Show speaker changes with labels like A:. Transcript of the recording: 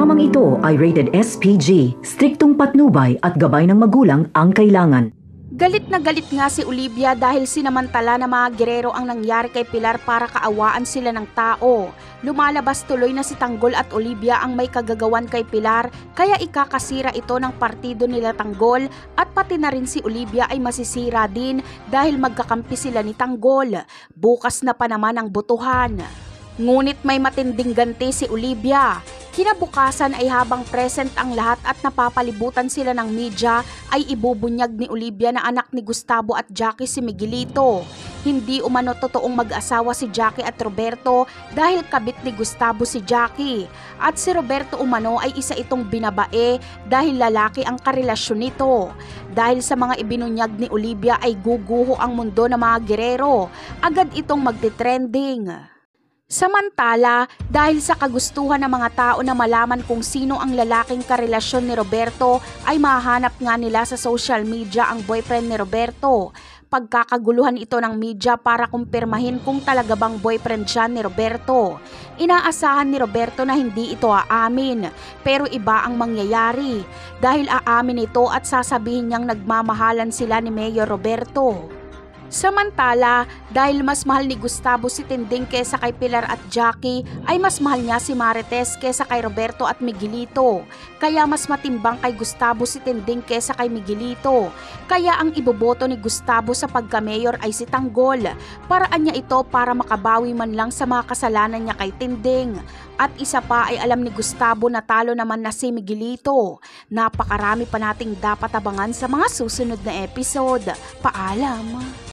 A: Programang ito ay rated SPG, striktong patnubay at gabay ng magulang ang kailangan.
B: Galit na galit nga si Olivia dahil sinamantala na mga gerero ang nangyari kay Pilar para kaawaan sila ng tao. Lumalabas tuloy na si Tanggol at Olivia ang may kagagawan kay Pilar kaya ikakasira ito ng partido nila Tanggol at pati na rin si Olivia ay masisira din dahil magkakampi sila ni Tanggol. Bukas na pa naman ang botohan. Ngunit may matinding ganti si Olivia. Kinabukasan ay habang present ang lahat at napapalibutan sila ng media ay ibubunyag ni Olivia na anak ni Gustavo at Jackie si Miguelito. Hindi umano totoong mag-asawa si Jackie at Roberto dahil kabit ni Gustavo si Jackie. At si Roberto umano ay isa itong binabae dahil lalaki ang karelasyon nito. Dahil sa mga ibinunyag ni Olivia ay guguho ang mundo ng mga gerero. Agad itong magte-trending. Samantala, dahil sa kagustuhan ng mga tao na malaman kung sino ang lalaking karelasyon ni Roberto, ay mahanap nga nila sa social media ang boyfriend ni Roberto. Pagkakaguluhan ito ng media para kumpirmahin kung talaga bang boyfriend siya ni Roberto. Inaasahan ni Roberto na hindi ito aamin, pero iba ang mangyayari dahil aamin ito at sasabihin niyang nagmamahalan sila ni Mayor Roberto. Samantala, dahil mas mahal ni Gustavo si Tinding kesa kay Pilar at Jackie, ay mas mahal niya si Marites kesa kay Roberto at Miguelito. Kaya mas matimbang kay Gustavo si Tinding kesa kay Miguelito. Kaya ang iboboto ni Gustavo sa pagka-mayor ay si Tanggol. Paraan niya ito para makabawi man lang sa mga kasalanan niya kay Tinding. At isa pa ay alam ni Gustavo na talo naman na si Miguelito. Napakarami pa nating dapat abangan sa mga susunod na episode. Paalam!